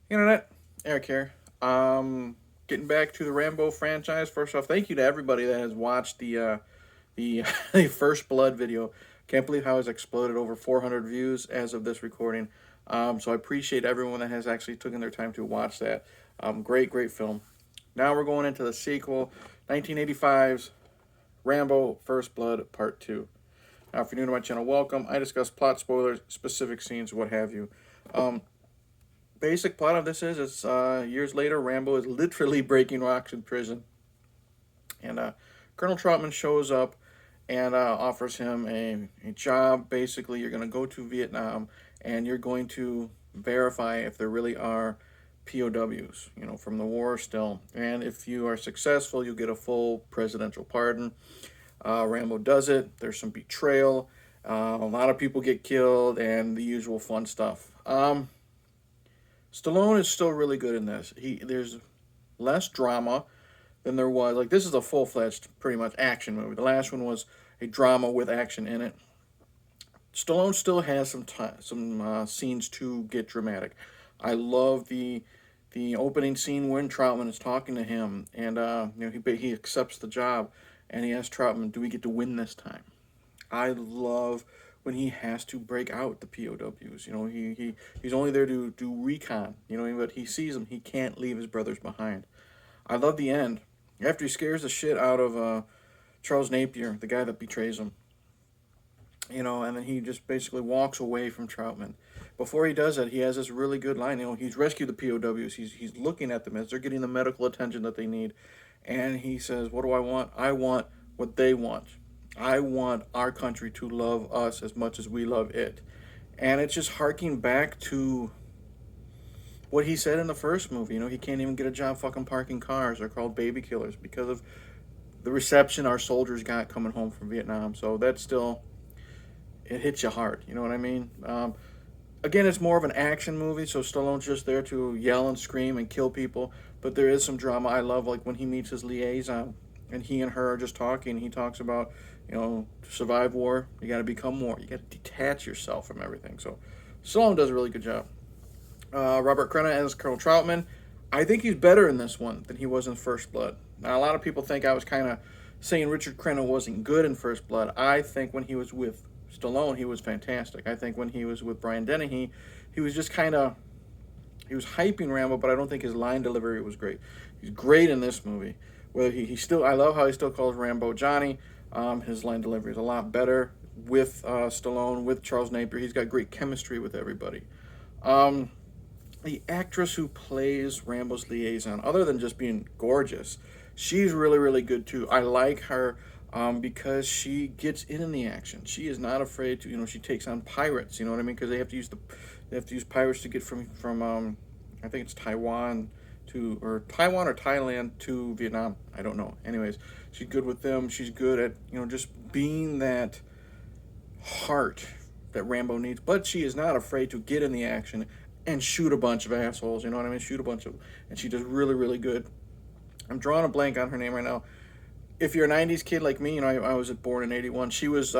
Internet, Eric here. Getting back to the Rambo franchise. First off, thank you to everybody that has watched the the First Blood video. Can't believe how it's exploded over 400 views as of this recording. So I appreciate everyone that has actually taken their time to watch that. Great film. Now we're going into the sequel, 1985's Rambo First Blood Part 2. Now, if you're new to my channel, welcome. I discuss plot spoilers, specific scenes, what have you. Um, Basic plot of this is it's years later, Rambo is literally breaking rocks in prison, and Colonel Troutman shows up and offers him a job. Basically, you're going to go to Vietnam and you're going to verify if there really are POWs, from the war still. And if you are successful, you'll get a full presidential pardon. Rambo does it. There's some betrayal. A lot of people get killed, and the usual fun stuff. Stallone is still really good in this. There's less drama than there was. Like, this is a full fledged, pretty much action movie. The last one was a drama with action in it. Stallone still has some scenes to get dramatic. I love the opening scene when Troutman is talking to him, and he accepts the job, and he asks Troutman, "Do we get to win this time?" I love when he has to break out the POWs. He's only there to do recon. But he sees them. He can't leave his brothers behind. I love the end after he scares the shit out of Charles Napier, the guy that betrays him. And then he just basically walks away from Troutman. Before he does that, he has this really good line. He's rescued the POWs. He's looking at them as they're getting the medical attention that they need, and he says, "What do I want? I want what they want. I want our country to love us as much as we love it." And it's just harking back to what he said in the first movie. He can't even get a job fucking parking cars. They're called baby killers because of the reception our soldiers got coming home from Vietnam. So that's still, it hits you hard. You know what I mean? Again, it's more of an action movie, so Stallone's just there to yell and scream and kill people. But there is some drama. I love, like, when he meets his liaison and he and her are just talking. He talks about, to survive war, you got to become war. You got to detach yourself from everything. So Stallone does a really good job. Robert Crenna as Colonel Troutman. I think he's better in this one than he was in First Blood. Now, a lot of people think I was kind of saying Richard Crenna wasn't good in First Blood. I think when he was with Stallone, he was fantastic. I think when he was with Brian Dennehy, he was just kind of, he was hyping Rambo, but I don't think his line delivery was great. He's great in this movie. Whether he still, I love how he still calls Rambo Johnny. His line delivery is a lot better with Stallone, with Charles Napier. He's got great chemistry with everybody. The actress who plays Rambo's liaison, other than just being gorgeous, she's really, really good too. I like her because she gets in the action. She is not afraid to, she takes on pirates. You know what I mean? Because they have to use pirates to get from I think it's Taiwan or Thailand to Vietnam. I don't know. Anyways, she's good with them. She's good at just being that heart that Rambo needs. But she is not afraid to get in the action and shoot a bunch of assholes. You know what I mean? Shoot a bunch of, and she does really, really good. I'm drawing a blank on her name right now. If you're a '90s kid like me, I was born in '81. She was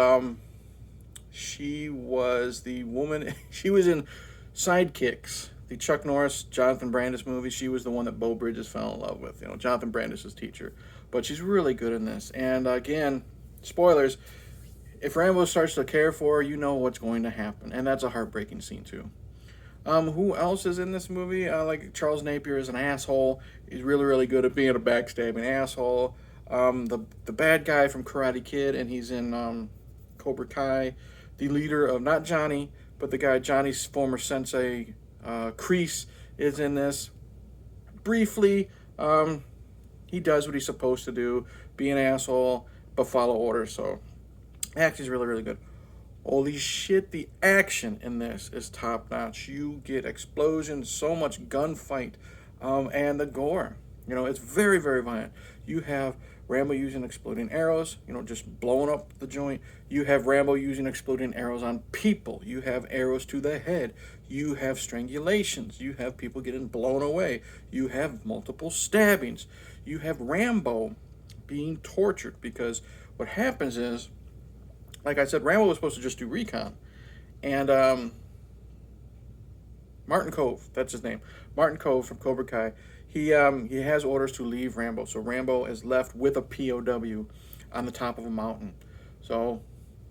the woman. She was in Sidekicks, the Chuck Norris, Jonathan Brandis movie. She was the one that Bo Bridges fell in love with. Jonathan Brandis' teacher. But she's really good in this. And again, spoilers. If Rambo starts to care for her, you know what's going to happen, and that's a heartbreaking scene too. Who else is in this movie? Like, Charles Napier is an asshole. He's really, really good at being a backstabbing asshole. The bad guy from Karate Kid, and he's in Cobra Kai. The leader of, not Johnny, but the guy, Johnny's former sensei, Kreese, is in this. Briefly, he does what he's supposed to do, be an asshole, but follow orders. So, acting's really, really good. Holy shit, the action in this is top notch. You get explosions, so much gunfight, and the gore. It's very, very violent. You have Rambo using exploding arrows, just blowing up the joint. You have Rambo using exploding arrows on people. You have arrows to the head. You have strangulations. You have people getting blown away. You have multiple stabbings. You have Rambo being tortured, because what happens is, like I said, Rambo was supposed to just do recon. And Martin Cove, that's his name. Martin Cove from Cobra Kai. He has orders to leave Rambo, so Rambo is left with a POW on the top of a mountain. So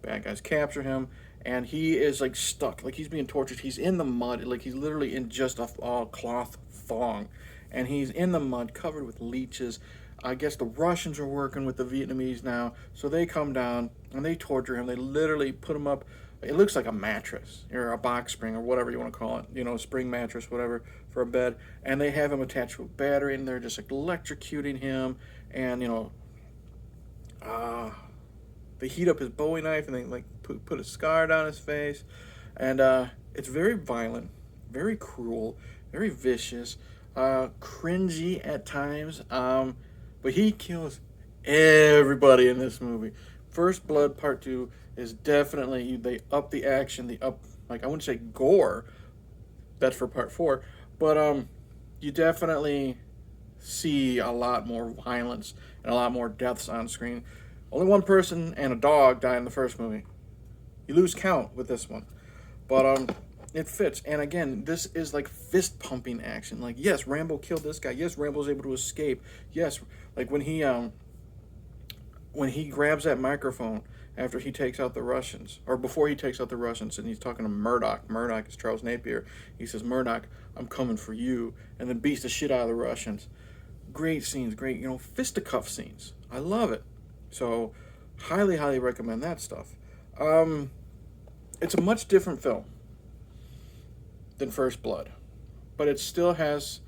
bad guys capture him, and he is like stuck, like he's being tortured. He's in the mud, like he's literally in just a cloth thong, and he's in the mud covered with leeches. I guess the Russians are working with the Vietnamese now, so they come down and they torture him. They literally put him up. It looks like a mattress or a box spring or whatever you want to call it, spring mattress, whatever, for a bed. And they have him attached to a battery, and they're just like electrocuting him. And they heat up his Bowie knife, and they like put a scar down his face. And it's very violent, very cruel, very vicious, cringy at times. But he kills everybody in this movie. First Blood Part 2 is definitely, they up the action, like, I wouldn't say gore, that's for Part 4, but you definitely see a lot more violence and a lot more deaths on screen. Only one person and a dog died in the first movie. You lose count with this one. But it fits. And again, this is like fist pumping action. Like, yes, Rambo killed this guy. Yes, Rambo's able to escape. Yes, like when he grabs that microphone after he takes out the Russians, or before he takes out the Russians, and he's talking to Murdoch. Murdoch is Charles Napier. He says, "Murdoch, I'm coming for you," and then beats the shit out of the Russians. Great scenes, great, fisticuff scenes. I love it. So, highly, highly recommend that stuff. It's a much different film than First Blood, but it still has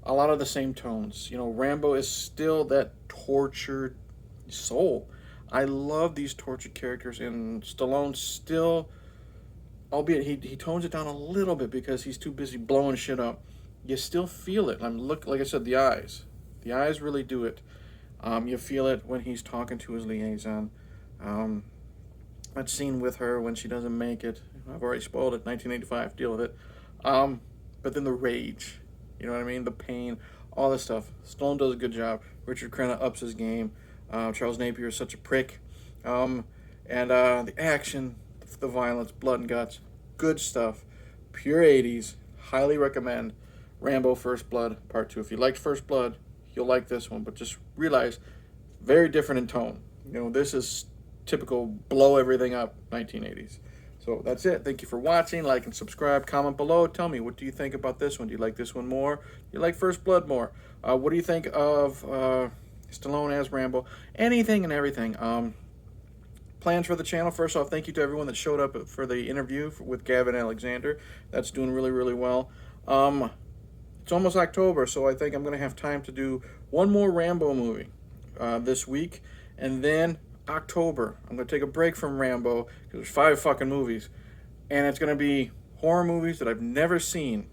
a lot of the same tones. Rambo is still that tortured soul. I love these tortured characters, and Stallone still, albeit he tones it down a little bit because he's too busy blowing shit up. You still feel it. Like I said, the eyes really do it. You feel it when he's talking to his liaison. That scene with her when she doesn't make it. I've already spoiled it. 1985. Deal with it. But then the rage. You know what I mean? The pain. All this stuff. Stallone does a good job. Richard Crenna ups his game. Charles Napier is such a prick. And the action, the violence, blood and guts. Good stuff. Pure 80s. Highly recommend Rambo First Blood Part 2. If you liked First Blood, you'll like this one. But just realize, very different in tone. This is typical blow everything up 1980s. So that's it. Thank you for watching. Like and subscribe. Comment below. Tell me, what do you think about this one? Do you like this one more? Do you like First Blood more? What do you think of Stallone as Rambo? Anything and everything. Plans for the channel. First off, thank you to everyone that showed up for the interview with Gavin Alexander. That's doing really, really well. It's almost October, so I think I'm going to have time to do one more Rambo movie this week. And then October, I'm going to take a break from Rambo, because there's 5 fucking movies. And it's going to be horror movies that I've never seen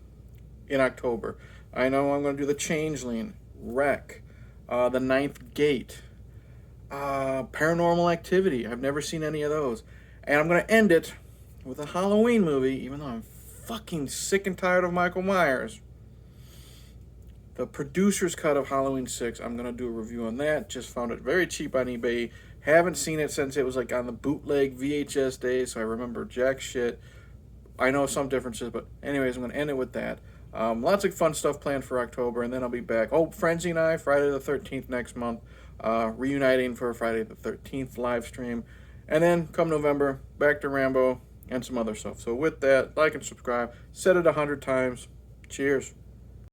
in October. I know I'm going to do The Changeling, Wreck, The Ninth Gate, Paranormal Activity. I've never seen any of those. And I'm going to end it with a Halloween movie, even though I'm fucking sick and tired of Michael Myers. The producer's cut of Halloween 6. I'm going to do a review on that. Just found it very cheap on eBay. Haven't seen it since it was like on the bootleg VHS days, so I remember jack shit. I know some differences, but anyways, I'm going to end it with that. Lots of fun stuff planned for October, and then I'll be back. Oh, Frenzy and I, Friday the 13th next month, reuniting for a Friday the 13th live stream. And then, come November, back to Rambo and some other stuff. So with that, like and subscribe. Said it 100 times. Cheers.